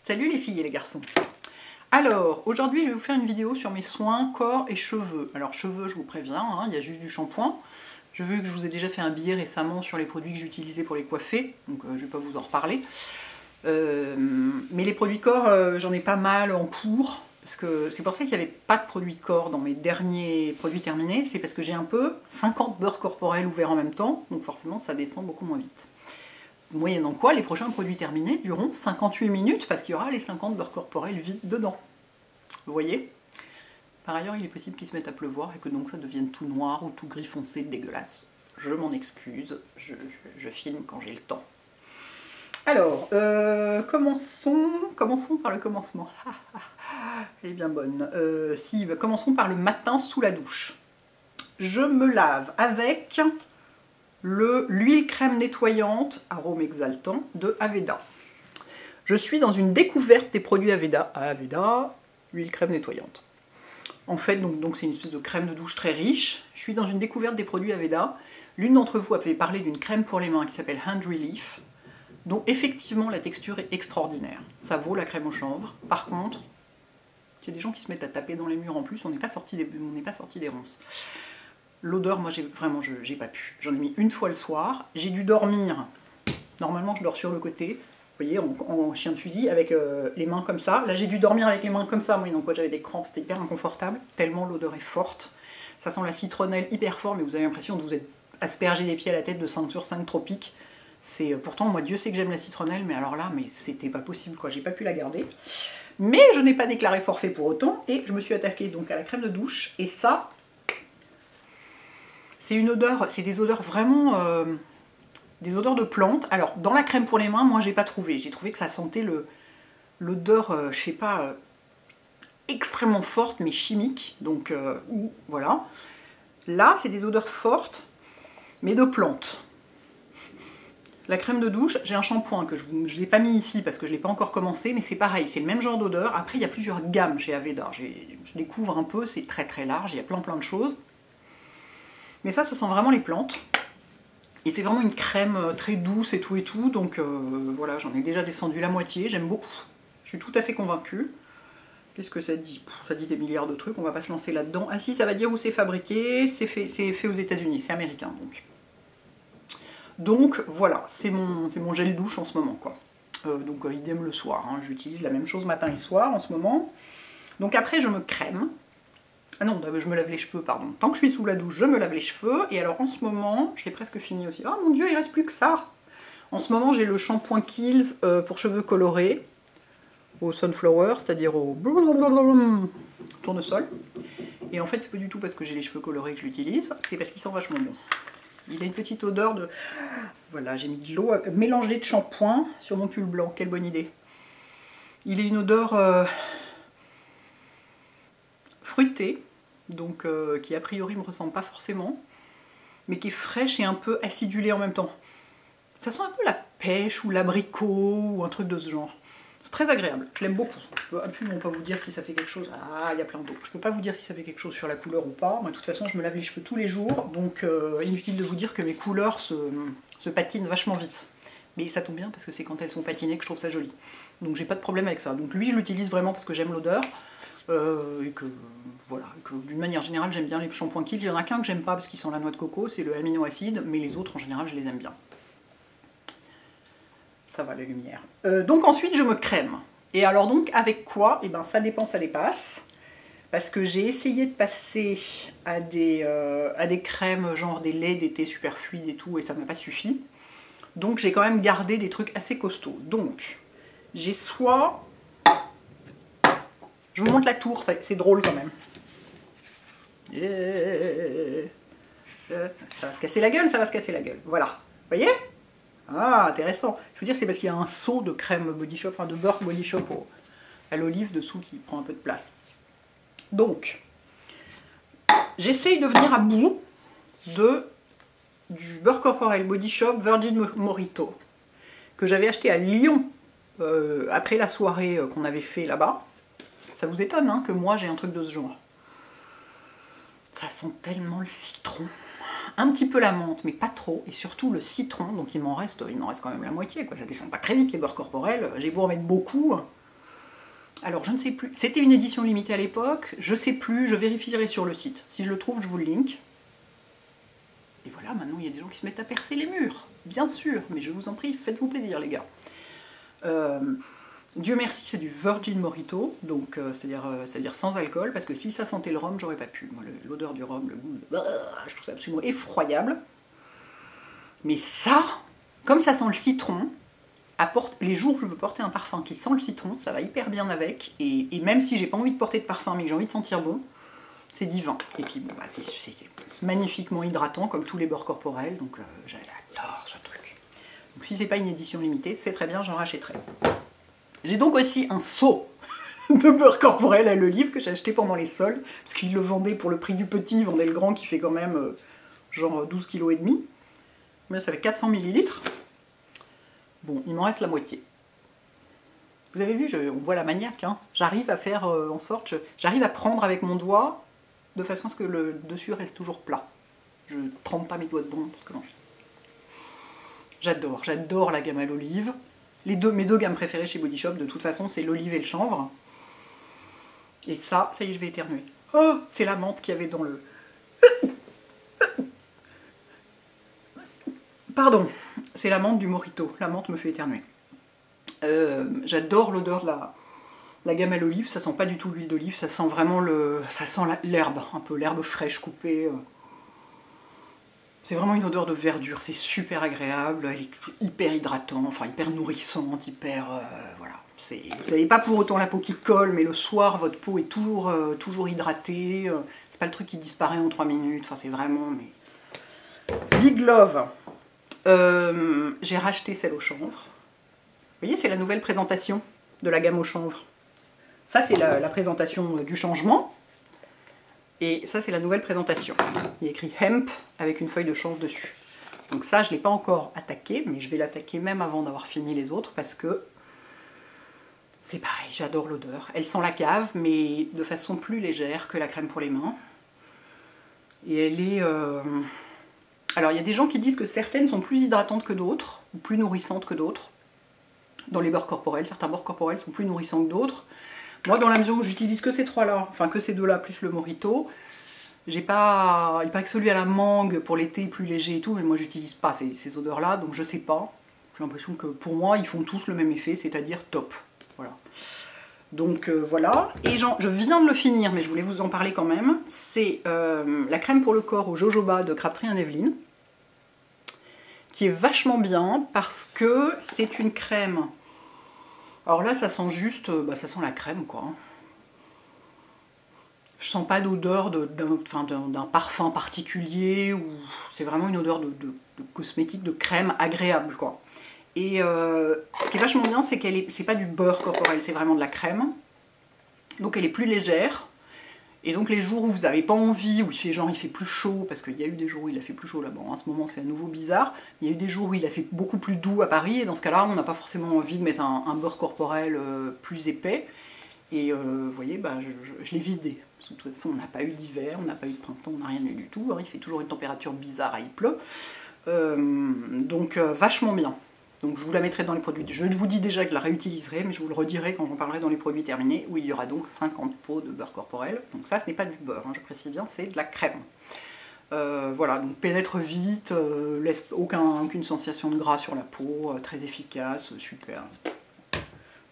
Salut les filles et les garçons. Alors, aujourd'hui je vais vous faire une vidéo sur mes soins corps et cheveux. Alors cheveux, je vous préviens, hein, il y a juste du shampoing. Je veux que je vous ai déjà fait un billet récemment sur les produits que j'utilisais pour les coiffer, donc je ne vais pas vous en reparler. Mais les produits corps, j'en ai pas mal en cours, parce que c'est pour ça qu'il n'y avait pas de produits corps dans mes derniers produits terminés, c'est parce que j'ai un peu 50 beurres corporels ouverts en même temps, donc forcément ça descend beaucoup moins vite. Moyennant quoi, les prochains produits terminés dureront 58 minutes parce qu'il y aura les 50 beurres corporels vides dedans. Vous voyez? Par ailleurs, il est possible qu'il se mette à pleuvoir et que donc ça devienne tout noir ou tout gris foncé, dégueulasse. Je m'en excuse, je filme quand j'ai le temps. Alors, commençons par le commencement. Elle est bien bonne. Commençons par le matin sous la douche. Je me lave avec l'huile crème nettoyante arôme exaltant de Aveda. Je suis dans une découverte des produits Aveda. Aveda, huile crème nettoyante. En fait, donc c'est une espèce de crème de douche très riche. Je suis dans une découverte des produits Aveda. L'une d'entre vous avait parlé d'une crème pour les mains qui s'appelle Hand Relief, dont effectivement la texture est extraordinaire. Ça vaut la crème au chanvre. Par contre, il y a des gens qui se mettent à taper dans les murs en plus, on n'est pas sorti des ronces. L'odeur, moi, j'ai pas pu. J'en ai mis une fois le soir. J'ai dû dormir. Normalement, je dors sur le côté. Vous voyez, en chien de fusil, avec les mains comme ça. Là, j'ai dû dormir avec les mains comme ça. Moi, donc, j'avais des crampes. C'était hyper inconfortable. Tellement l'odeur est forte. Ça sent la citronnelle hyper fort, mais vous avez l'impression de vous être aspergé les pieds à la tête de 5 sur 5 tropique. Pourtant, moi, Dieu sait que j'aime la citronnelle, mais alors là, c'était pas possible, quoi. J'ai pas pu la garder. Mais je n'ai pas déclaré forfait pour autant. Et je me suis attaquée donc à la crème de douche. Et ça... c'est une odeur, c'est des odeurs vraiment, des odeurs de plantes. Alors, dans la crème pour les mains, moi, j'ai pas trouvé. J'ai trouvé que ça sentait l'odeur, je sais pas, extrêmement forte, mais chimique. Donc, voilà. Là, c'est des odeurs fortes, mais de plantes. La crème de douche, j'ai un shampoing que je ne l'ai pas mis ici parce que je ne l'ai pas encore commencé, mais c'est pareil, c'est le même genre d'odeur. Après, il y a plusieurs gammes chez Aveda. Je découvre un peu, c'est très très large, il y a plein de choses. Mais ça sent vraiment les plantes. Et c'est vraiment une crème très douce et tout. Donc voilà, j'en ai déjà descendu la moitié, j'aime beaucoup. Je suis tout à fait convaincue. Qu'est-ce que ça dit? Ça dit des milliards de trucs, on va pas se lancer là-dedans. Ah si, ça va dire où c'est fabriqué, c'est fait aux États-Unis, c'est américain donc. Donc voilà, c'est mon gel douche en ce moment, quoi. Donc idem le soir, hein. J'utilise la même chose matin et soir en ce moment. Donc après, je me crème. Ah non, je me lave les cheveux, pardon. Tant que je suis sous la douche, je me lave les cheveux. Et alors en ce moment, je l'ai presque fini aussi. Oh mon dieu, il reste plus que ça. En ce moment, j'ai le shampoing Kiehl's pour cheveux colorés au sunflower, c'est-à-dire au tournesol. Et en fait, c'est pas du tout parce que j'ai les cheveux colorés que je l'utilise, c'est parce qu'il sent vachement bon. Il a une petite odeur de... Voilà, j'ai mis de l'eau mélangée de shampoing sur mon pull blanc. Quelle bonne idée. Il a une odeur... fruitée, donc qui a priori me ressemble pas forcément, mais qui est fraîche et un peu acidulée en même temps. Ça sent un peu la pêche ou l'abricot ou un truc de ce genre. C'est très agréable, je l'aime beaucoup. Je peux absolument pas vous dire si ça fait quelque chose. Ah, il y a plein d'eau. Je peux pas vous dire si ça fait quelque chose sur la couleur ou pas. Moi, de toute façon, je me lave les cheveux tous les jours, donc inutile de vous dire que mes couleurs se patinent vachement vite. Mais ça tombe bien parce que c'est quand elles sont patinées que je trouve ça joli. Donc j'ai pas de problème avec ça. Donc lui, je l'utilise vraiment parce que j'aime l'odeur. Et que voilà, d'une manière générale j'aime bien les shampoings Kiehl's. Il y en a qu'un que j'aime pas parce qu'ils sont la noix de coco, c'est le aminoacide, mais les autres en général je les aime bien. Ça va la lumière. Donc ensuite je me crème. Et alors donc avec quoi? Et ben ça dépend, ça dépasse. Parce que j'ai essayé de passer à des crèmes genre des laits d'été super fluides et tout, et ça m'a pas suffi. Donc j'ai quand même gardé des trucs assez costauds. Donc j'ai soit... Je vous montre la tour, c'est drôle quand même. Ça va se casser la gueule, ça va se casser la gueule. Voilà. Vous voyez? Ah, intéressant. Je veux dire, c'est parce qu'il y a un seau de crème Body Shop, enfin de beurre Body Shop à l'olive dessous qui prend un peu de place. Donc, j'essaye de venir à bout du beurre corporel Body Shop Virgin Mojito que j'avais acheté à Lyon après la soirée qu'on avait fait là-bas. Ça vous étonne hein, que moi j'ai un truc de ce genre. Ça sent tellement le citron. Un petit peu la menthe, mais pas trop. Et surtout le citron, donc il m'en reste quand même la moitié, quoi. Ça descend pas très vite les beurres corporels. J'ai beau en mettre beaucoup. Alors je ne sais plus, c'était une édition limitée à l'époque, je sais plus, je vérifierai sur le site. Si je le trouve, je vous le link. Et voilà, maintenant il y a des gens qui se mettent à percer les murs, bien sûr, mais je vous en prie, faites-vous plaisir les gars. Dieu merci, c'est du Virgin Mojito, donc c'est-à-dire sans alcool, parce que si ça sentait le rhum, j'aurais pas pu. Moi, l'odeur du rhum, le goût, je trouve ça absolument effroyable. Mais ça, comme ça sent le citron, les jours où je veux porter un parfum qui sent le citron, ça va hyper bien avec, et même si j'ai pas envie de porter de parfum, mais que j'ai envie de sentir bon, c'est divin. Et puis bon, bah, c'est magnifiquement hydratant, comme tous les beurres corporels, donc j'adore ce truc. Donc si c'est pas une édition limitée, c'est très bien, j'en rachèterai. J'ai donc aussi un seau de beurre corporel à l'olive que j'ai acheté pendant les soldes, parce qu'ils le vendaient pour le prix du petit, ils vendaient le grand qui fait quand même genre 12,5 kg. Mais ça fait 400 ml. Bon, il m'en reste la moitié. Vous avez vu, on voit la maniaque, hein. J'arrive à faire en sorte, j'arrive à prendre avec mon doigt de façon à ce que le dessus reste toujours plat. Je ne trempe pas mes doigts dedans, parce que non. J'adore la gamme à l'olive. Mes deux gammes préférées chez Body Shop, de toute façon, c'est l'olive et le chanvre. Et ça y est, je vais éternuer. Oh, c'est la menthe qu'il y avait dans le... Pardon, c'est la menthe du Mojito. La menthe me fait éternuer. J'adore l'odeur de la gamme à l'olive. Ça sent pas du tout l'huile d'olive, ça sent vraiment l'herbe, un peu l'herbe fraîche coupée. C'est vraiment une odeur de verdure, c'est super agréable, elle est hyper hydratante, enfin hyper nourrissante, hyper... voilà. Vous n'avez pas pour autant la peau qui colle, mais le soir, votre peau est toujours hydratée. C'est pas le truc qui disparaît en 3 minutes, enfin c'est vraiment... Mais... Big Love. J'ai racheté celle au chanvre. Vous voyez, c'est la nouvelle présentation de la gamme au chanvre. Ça, c'est la présentation du changement. Et ça, c'est la nouvelle présentation. Il y a écrit Hemp avec une feuille de chanvre dessus. Donc ça, je ne l'ai pas encore attaqué, mais je vais l'attaquer même avant d'avoir fini les autres parce que c'est pareil, j'adore l'odeur. Elle sent la cave, mais de façon plus légère que la crème pour les mains. Et elle est... Alors, il y a des gens qui disent que certaines sont plus hydratantes que d'autres, ou plus nourrissantes que d'autres. Dans les beurres corporels, certains beurres corporels sont plus nourrissants que d'autres. Moi, dans la mesure où j'utilise que ces trois-là, enfin que ces deux-là, plus le Mojito, j'ai pas... Il paraît que celui à la mangue pour l'été est plus léger et tout, mais moi j'utilise pas ces odeurs-là, donc je sais pas. J'ai l'impression que pour moi, ils font tous le même effet, c'est-à-dire top. Voilà. Donc voilà. Et je viens de le finir, mais je voulais vous en parler quand même. C'est la crème pour le corps au jojoba de Crabtree & Evelyn, qui est vachement bien parce que c'est une crème... Alors là, ça sent juste, ça sent la crème, quoi. Je sens pas d'odeur d'un parfum particulier, ou c'est vraiment une odeur de cosmétique, de crème agréable, quoi. Et ce qui est vachement bien, c'est c'est pas du beurre corporel, c'est vraiment de la crème. Donc elle est plus légère. Et donc les jours où vous n'avez pas envie, où il fait plus chaud, parce qu'il y a eu des jours où il a fait plus chaud là-bas, en ce moment c'est à nouveau bizarre, il y a eu des jours où il a fait beaucoup plus doux à Paris, et dans ce cas-là, on n'a pas forcément envie de mettre un beurre corporel plus épais. Et vous voyez, je l'ai vidé. Parce que de toute façon, on n'a pas eu d'hiver, on n'a pas eu de printemps, on n'a rien eu du tout. Alors, il fait toujours une température bizarre, il pleut. Donc vachement bien. Donc je vous la mettrai dans les produits. Je vous dis déjà que je la réutiliserai, mais je vous le redirai quand j'en parlerai dans les produits terminés, où il y aura donc 50 pots de beurre corporel. Donc ça, ce n'est pas du beurre, hein, je précise bien, c'est de la crème. Voilà, donc pénètre vite, laisse aucune sensation de gras sur la peau, très efficace, super.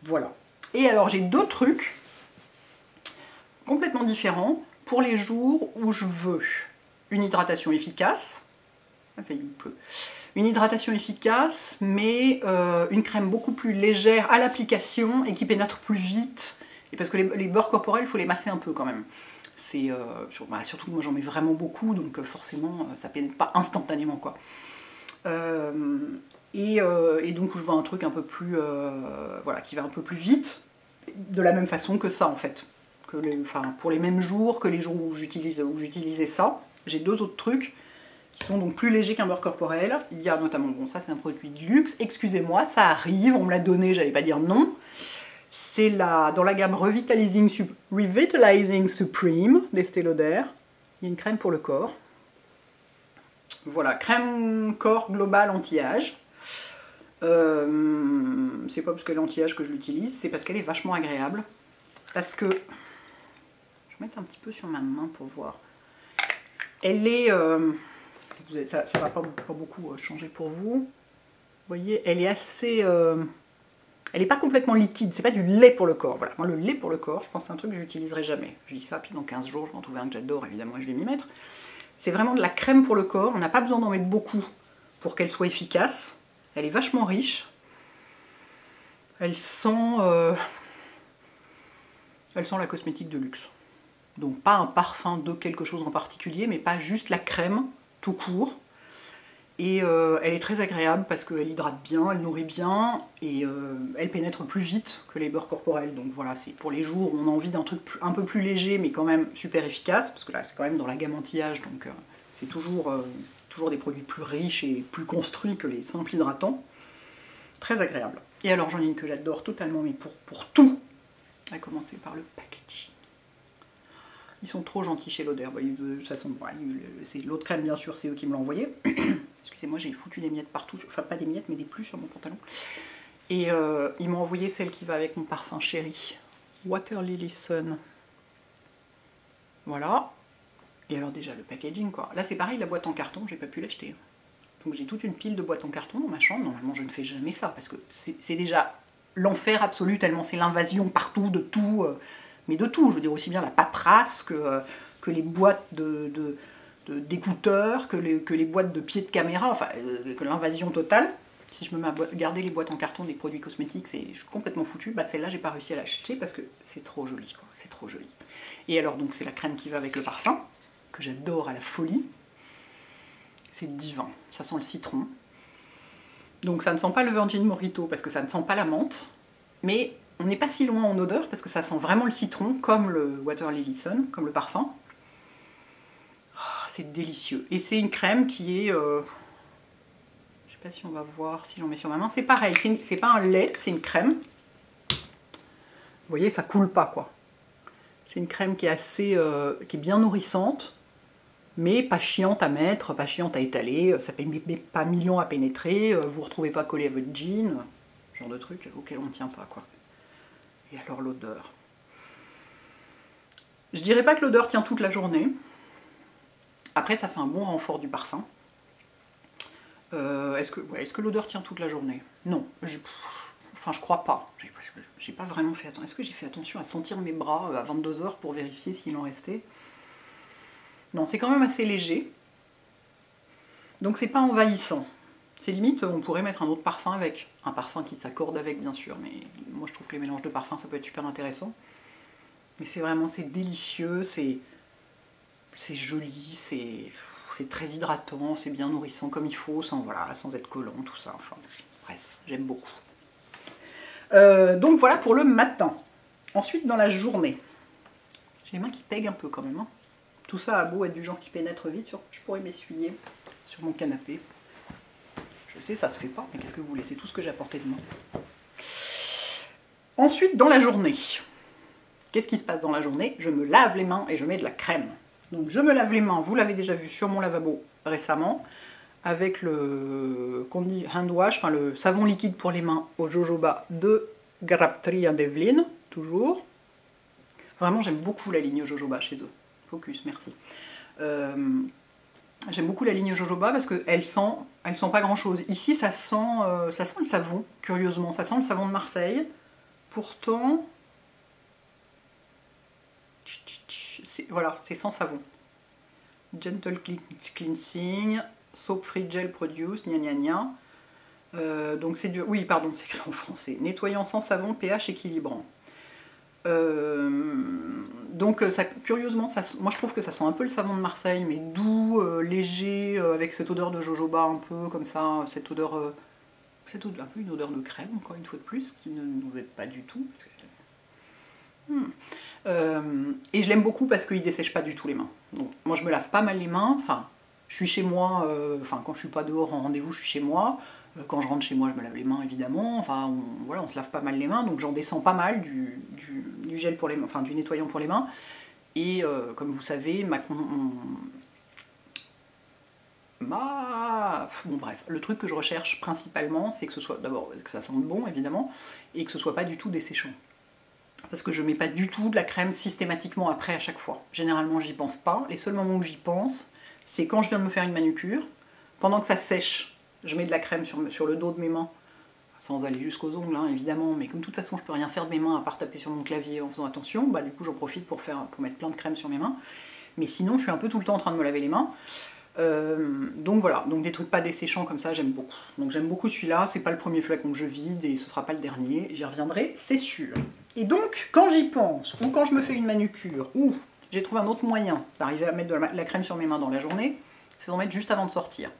Voilà. Et alors j'ai deux trucs complètement différents pour les jours où je veux une hydratation efficace. Ah, ça y est, il pleut. Une hydratation efficace, mais une crème beaucoup plus légère à l'application et qui pénètre plus vite. Et parce que les beurres corporels, il faut les masser un peu quand même. Surtout que moi j'en mets vraiment beaucoup, donc forcément ça pénètre pas instantanément, quoi. Et donc je veux un truc un peu plus... voilà, qui va un peu plus vite, de la même façon que ça en fait. Pour les mêmes jours que les jours où j'utilisais ça. J'ai deux autres trucs qui sont donc plus légers qu'un beurre corporel. Il y a notamment, bon ça c'est un produit de luxe, excusez-moi, ça arrive, on me l'a donné, j'allais pas dire non. C'est dans la gamme Revitalizing Supreme d'Estée Lauder. Il y a une crème pour le corps. Voilà, crème corps global anti-âge. C'est pas parce qu'elle est anti-âge que je l'utilise, c'est parce qu'elle est vachement agréable. parce que... Je vais mettre un petit peu sur ma main pour voir. Elle est... ça va pas beaucoup changer pour vous. Vous voyez, elle est assez... elle n'est pas complètement liquide, c'est pas du lait pour le corps. Voilà, moi le lait pour le corps, je pense que c'est un truc que j'utiliserai jamais. Je dis ça, puis dans 15 jours, je vais en trouver un que j'adore, évidemment, et je vais m'y mettre. C'est vraiment de la crème pour le corps, on n'a pas besoin d'en mettre beaucoup pour qu'elle soit efficace. Elle est vachement riche. Elle sent la cosmétique de luxe. Donc pas un parfum de quelque chose en particulier, mais pas juste la crème, tout court. Et elle est très agréable parce qu'elle hydrate bien, elle nourrit bien, et elle pénètre plus vite que les beurres corporels. Donc voilà, c'est pour les jours où on a envie d'un truc un peu plus léger, mais quand même super efficace, parce que là c'est quand même dans la gamme anti-âge, donc c'est toujours des produits plus riches et plus construits que les simples hydratants. Très agréable. Et alors j'en ai une que j'adore totalement, mais pour tout, à commencer par le packaging. Ils sont trop gentils chez l'odeur. De toute façon, c'est l'autre crème, bien sûr, c'est eux qui me l'ont envoyé. Excusez-moi, j'ai foutu des miettes partout. Enfin, pas des miettes, mais des pluches sur mon pantalon. Et ils m'ont envoyé celle qui va avec mon parfum chéri. Water Lily Sun. Voilà. Et alors déjà, le packaging, quoi. Là, c'est pareil, la boîte en carton, j'ai pas pu l'acheter. Donc j'ai toute une pile de boîtes en carton dans ma chambre. Normalement, je ne fais jamais ça, parce que c'est déjà l'enfer absolu, tellement c'est l'invasion partout de tout... mais de tout, je veux dire aussi bien la paperasse que les boîtes d'écouteurs, que les boîtes de pieds de caméra, enfin, que l'invasion totale. Si je me mets à garder les boîtes en carton des produits cosmétiques, je suis complètement foutue. Bah, celle-là, j'ai pas réussi à l'acheter parce que c'est trop joli, quoi. C'est trop joli. Et alors, donc, c'est la crème qui va avec le parfum, que j'adore à la folie. C'est divin, ça sent le citron. Donc, ça ne sent pas le Virgin Mojito parce que ça ne sent pas la menthe, mais... On n'est pas si loin en odeur parce que ça sent vraiment le citron, comme le Water Lily Sun, comme le parfum. Oh, c'est délicieux. Et c'est une crème qui est... je ne sais pas si on va voir, si j'en mets sur ma main. C'est pareil, c'est pas un lait, c'est une crème. Vous voyez, ça coule pas, quoi. C'est une crème qui est assez... qui est bien nourrissante, mais pas chiante à mettre, pas chiante à étaler. Ça ne met pas 1000 ans à pénétrer. Vous ne retrouvez pas collé à votre jean. Genre de truc auquel on ne tient pas, quoi. Et alors l'odeur. Je dirais pas que l'odeur tient toute la journée. Après, ça fait un bon renfort du parfum. Est-ce que l'odeur tient toute la journée? Non. Enfin, je crois pas. J'ai pas vraiment fait attention. Est-ce que j'ai fait attention à sentir mes bras à 22 h pour vérifier s'il en restait? Non, c'est quand même assez léger. Donc c'est pas envahissant. C'est limite, on pourrait mettre un autre parfum avec. Un parfum qui s'accorde avec, bien sûr, mais moi je trouve que les mélanges de parfums, ça peut être super intéressant. Mais c'est vraiment, c'est délicieux, c'est joli, c'est très hydratant, c'est bien nourrissant comme il faut, sans être collant, tout ça. Enfin, bref, j'aime beaucoup. Donc voilà pour le matin. Ensuite, dans la journée, j'ai les mains qui pèguent un peu quand même. Hein. Tout ça a beau être du genre qui pénètre vite, je pourrais m'essuyer sur mon canapé. Je sais, ça se fait pas, mais qu'est-ce que vous voulez, c'est tout ce que j'ai apporté de moi. Ensuite, dans la journée, qu'est-ce qui se passe dans la journée? Je me lave les mains et je mets de la crème. Donc je me lave les mains, vous l'avez déjà vu sur mon lavabo récemment, avec le hand wash, enfin le savon liquide pour les mains au jojoba de Graptria d'Evelyn, toujours. Vraiment, j'aime beaucoup la ligne jojoba chez eux. Focus, merci. J'aime beaucoup la ligne jojoba parce qu'elle sent pas grand chose. Ici, ça sent le savon, curieusement. Ça sent le savon de Marseille. Pourtant, voilà, c'est sans savon. Gentle cleansing, soap free gel produce, gna gna gna. Donc c'est du... Oui, pardon, c'est écrit en français. Nettoyant sans savon, pH équilibrant. Donc ça, curieusement, moi je trouve que ça sent un peu le savon de Marseille, mais doux, léger, avec cette odeur de jojoba un peu comme ça, cette odeur un peu une odeur de crème, encore une fois de plus, qui ne nous aide pas du tout. Parce que... et je l'aime beaucoup parce qu'il dessèche pas du tout les mains. Donc moi je me lave pas mal les mains, enfin je suis chez moi, quand je suis pas dehors en rendez-vous, je suis chez moi. Quand je rentre chez moi, je me lave les mains évidemment. Enfin, on se lave pas mal les mains, donc j'en descends pas mal du gel pour les mains, enfin du nettoyant pour les mains. Et comme vous savez, bon bref, le truc que je recherche principalement, c'est que ce soit d'abord que ça sente bon évidemment, et que ce soit pas du tout desséchant. parce que je mets pas du tout de la crème systématiquement après à chaque fois. Généralement, j'y pense pas. Les seuls moments où j'y pense, c'est quand je viens de me faire une manucure. Pendant que ça sèche, je mets de la crème sur le dos de mes mains, sans aller jusqu'aux ongles, hein, évidemment, mais comme de toute façon, je peux rien faire de mes mains à part taper sur mon clavier en faisant attention, bah, du coup, j'en profite pour mettre plein de crème sur mes mains. Mais sinon, je suis un peu tout le temps en train de me laver les mains. Donc voilà, donc des trucs pas desséchants comme ça, j'aime beaucoup. Donc j'aime beaucoup celui-là, c'est pas le premier flacon que je vide et ce sera pas le dernier, j'y reviendrai, c'est sûr. Et donc, quand j'y pense, ou quand je me fais une manucure, ou j'ai trouvé un autre moyen d'arriver à mettre de la crème sur mes mains dans la journée, c'est d'en mettre juste avant de sortir.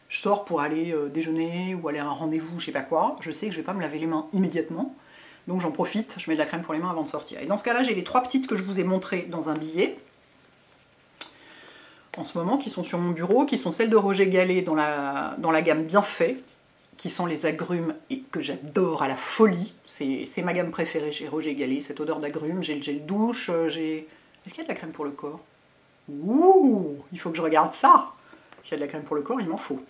Je sors pour aller déjeuner ou aller à un rendez-vous, je sais pas quoi, je sais que je vais pas me laver les mains immédiatement, donc j'en profite, je mets de la crème pour les mains avant de sortir. Et dans ce cas-là, j'ai les 3 petites que je vous ai montrées dans un billet, en ce moment, qui sont sur mon bureau, qui sont celles de Roger Gallet dans la gamme Bienfait, qui sont les agrumes et que j'adore à la folie. C'est ma gamme préférée chez Roger Gallet, cette odeur d'agrumes. J'ai le gel douche, j'ai... Est-ce qu'il y a de la crème pour le corps? Ouh, il faut que je regarde ça. S'il y a de la crème pour le corps, il m'en faut.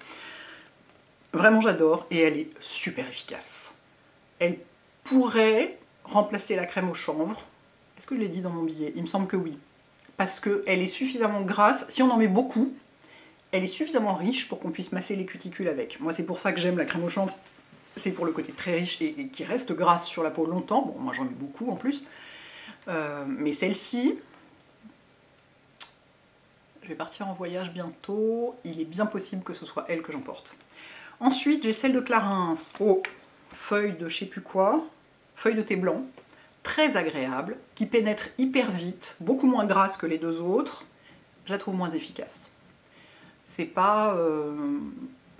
Vraiment, j'adore et elle est super efficace. Elle pourrait remplacer la crème au chanvre. Est-ce que je l'ai dit dans mon billet? Il me semble que oui. Parce qu'elle est suffisamment grasse, si on en met beaucoup, elle est suffisamment riche pour qu'on puisse masser les cuticules avec. Moi, c'est pour ça que j'aime la crème au chanvre, c'est pour le côté très riche et qui reste grasse sur la peau longtemps. Bon, moi j'en mets beaucoup en plus. Mais celle-ci, je vais partir en voyage bientôt, il est bien possible que ce soit elle que j'emporte. Ensuite, j'ai celle de Clarins, feuille de je sais plus quoi, feuille de thé blanc. Très agréable, qui pénètre hyper vite, beaucoup moins grasse que les deux autres, je la trouve moins efficace. C'est pas...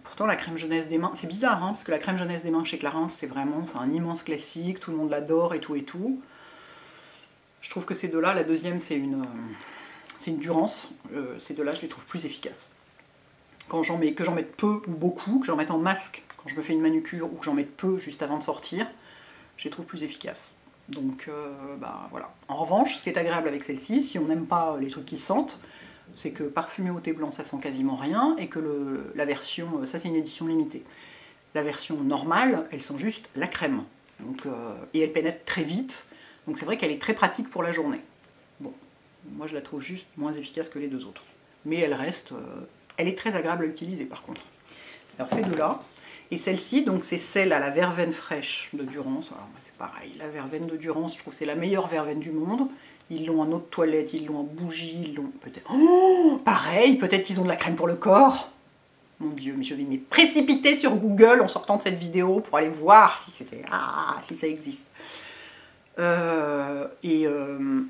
Pourtant la crème jeunesse des mains, c'est bizarre, hein, parce que la crème jeunesse des mains chez Clarins, c'est un immense classique, tout le monde l'adore et tout et tout. Je trouve que ces deux-là, la deuxième c'est une Durance, ces deux-là je les trouve plus efficaces. Que j'en mette peu ou beaucoup, que j'en mette en masque quand je me fais une manucure ou que j'en mette peu juste avant de sortir, je les trouve plus efficaces. Donc bah, voilà. En revanche, ce qui est agréable avec celle-ci, si on n'aime pas les trucs qui sentent, c'est que parfumé au thé blanc, ça sent quasiment rien, et que la version, ça c'est une édition limitée. La version normale, elle sent juste la crème. Donc, et elle pénètre très vite, donc c'est vrai qu'elle est très pratique pour la journée. Bon, moi je la trouve juste moins efficace que les deux autres. Mais elle reste, elle est très agréable à utiliser par contre. Alors ces deux-là. Et celle-ci, donc c'est celle à la verveine fraîche de Durance. Alors c'est pareil, la verveine de Durance, je trouve que c'est la meilleure verveine du monde. Ils l'ont en eau de toilette, ils l'ont en bougie, ils l'ont peut-être... Oh, pareil, peut-être qu'ils ont de la crème pour le corps. Mon Dieu, mais je vais me précipiter sur Google en sortant de cette vidéo pour aller voir si c'était... Ah, si ça existe. Elle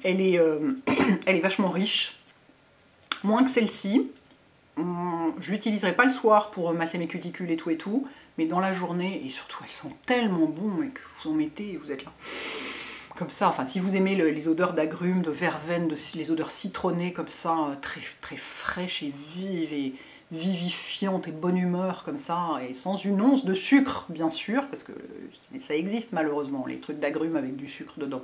est vachement riche. Moins que celle-ci. Je l'utiliserai pas le soir pour masser mes cuticules et tout, mais dans la journée, et surtout elles sont tellement bonnes et que vous en mettez et vous êtes là. Comme ça, enfin si vous aimez les odeurs d'agrumes, de verveine, les odeurs citronnées comme ça, très, très fraîches et vives et vivifiantes et bonne humeur comme ça, et sans une once de sucre bien sûr, parce que ça existe malheureusement, les trucs d'agrumes avec du sucre dedans,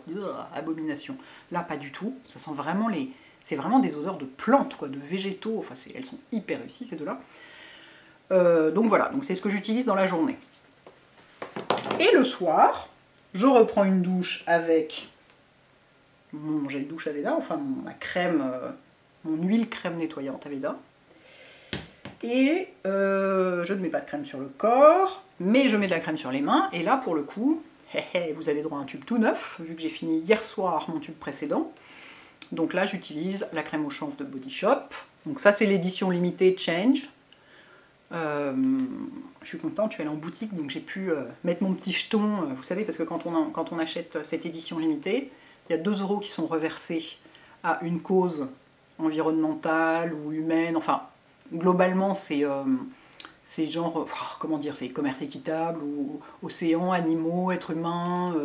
abomination. Là pas du tout, ça sent vraiment les... C'est vraiment des odeurs de plantes, quoi, de végétaux, enfin elles sont hyper réussies ces deux-là. Donc voilà, donc c'est ce que j'utilise dans la journée. Et le soir, je reprends une douche avec mon gel douche Aveda, enfin ma crème, mon huile crème nettoyante Aveda. Et je ne mets pas de crème sur le corps, mais je mets de la crème sur les mains. Et là, pour le coup, vous avez droit à un tube tout neuf, vu que j'ai fini hier soir mon tube précédent. Donc là, j'utilise la crème au chanvre de Body Shop. Donc ça, c'est l'édition limitée Change. Je suis contente, je suis allée en boutique, donc j'ai pu mettre mon petit jeton. Vous savez, parce que quand on achète cette édition limitée, il y a 2 € qui sont reversés à une cause environnementale ou humaine. Enfin, globalement, c'est genre, comment dire, c'est commerce équitable, ou océan, animaux, êtres humains...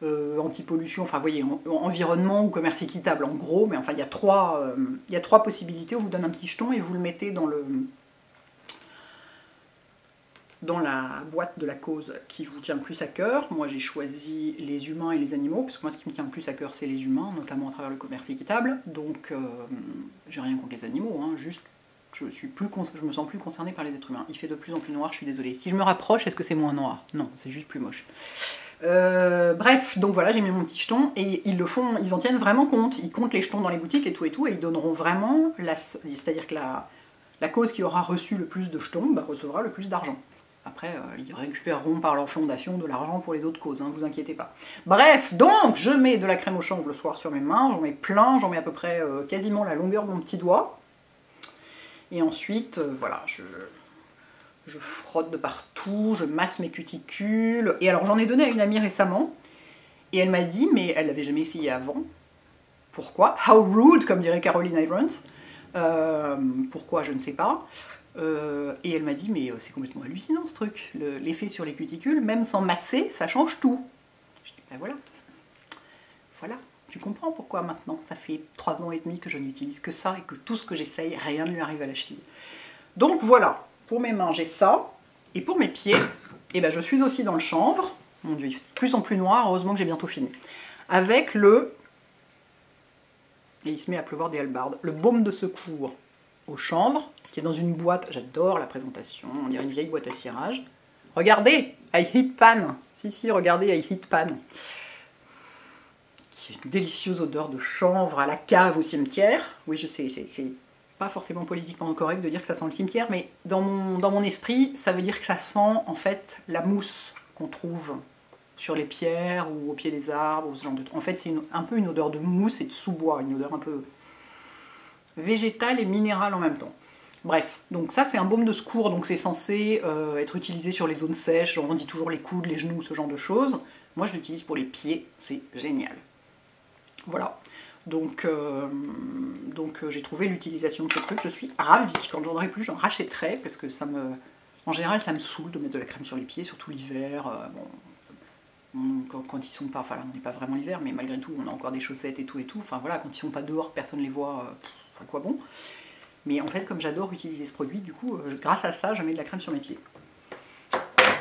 anti-pollution, enfin vous voyez, environnement ou commerce équitable en gros, mais enfin il y a 3 possibilités, on vous donne un petit jeton et vous le mettez dans la boîte de la cause qui vous tient le plus à cœur. Moi j'ai choisi les humains et les animaux, parce que moi ce qui me tient le plus à cœur c'est les humains, notamment à travers le commerce équitable, donc j'ai rien contre les animaux, hein, juste je me sens plus concernée par les êtres humains. Il fait de plus en plus noir, je suis désolée. Si je me rapproche, est-ce que c'est moins noir? Non, c'est juste plus moche. Bref, donc voilà, j'ai mis mon petit jeton, et ils le font, ils en tiennent vraiment compte. Ils comptent les jetons dans les boutiques et tout, et ils donneront vraiment, c'est-à-dire que la cause qui aura reçu le plus de jetons recevra le plus d'argent. Après, ils récupéreront par leur fondation de l'argent pour les autres causes, hein, vous inquiétez pas. Bref, donc je mets de la crème au chanvre le soir sur mes mains, j'en mets plein, j'en mets à peu près quasiment la longueur de mon petit doigt. Et ensuite, voilà, je frotte de partout, je masse mes cuticules. Et alors j'en ai donné à une amie récemment, et elle m'a dit, mais elle l'avait jamais essayé avant. Pourquoi? How rude, comme dirait Caroline Irons. Pourquoi, je ne sais pas. Et elle m'a dit, mais c'est complètement hallucinant ce truc. L'effet sur les cuticules, même sans masser, ça change tout. Je dis, ben voilà. Voilà. Tu comprends pourquoi maintenant, ça fait 3 ans et demi que je n'utilise que ça, et que tout ce que j'essaye, rien ne lui arrive à la cheville. Donc voilà. Pour mes mains, j'ai ça. Et pour mes pieds, eh ben, je suis aussi dans le chanvre. Mon Dieu, il fait de plus en plus noir. Heureusement que j'ai bientôt fini. Avec le... Et il se met à pleuvoir des hallebardes. Le baume de secours au chanvre, qui est dans une boîte. J'adore la présentation. On dirait une vieille boîte à cirage. Regardez, I Heat Pan. Si, regardez, I Heat Pan. Qui est une délicieuse odeur de chanvre à la cave au cimetière. Oui, je sais, c'est pas forcément politiquement correct de dire que ça sent le cimetière, mais dans mon esprit, ça veut dire que ça sent en fait la mousse qu'on trouve sur les pierres ou au pied des arbres, ou ce genre de... En fait, c'est un peu une odeur de mousse et de sous-bois, une odeur un peu végétale et minérale en même temps. Bref, donc ça c'est un baume de secours, donc c'est censé être utilisé sur les zones sèches, on dit toujours les coudes, les genoux, ce genre de choses. Moi je l'utilise pour les pieds, c'est génial. Voilà. Donc j'ai trouvé l'utilisation de ce truc, je suis ravie. Quand j'en aurai plus, j'en rachèterai, parce que ça me... En général, ça me saoule de mettre de la crème sur les pieds, surtout l'hiver. Quand ils sont pas... Enfin, là, on n'est pas vraiment l'hiver, mais malgré tout, on a encore des chaussettes et tout. Enfin voilà, quand ils sont pas dehors, personne ne les voit, à quoi bon. Mais en fait, comme j'adore utiliser ce produit, du coup, grâce à ça, je mets de la crème sur mes pieds.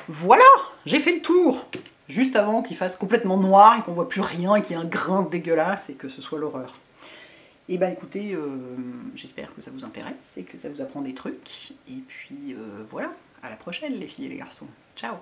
Voilà, j'ai fait le tour. Juste avant qu'il fasse complètement noir et qu'on voit plus rien et qu'il y ait un grain dégueulasse et que ce soit l'horreur. Et bah écoutez, j'espère que ça vous intéresse et que ça vous apprend des trucs. Et puis voilà, à la prochaine les filles et les garçons. Ciao!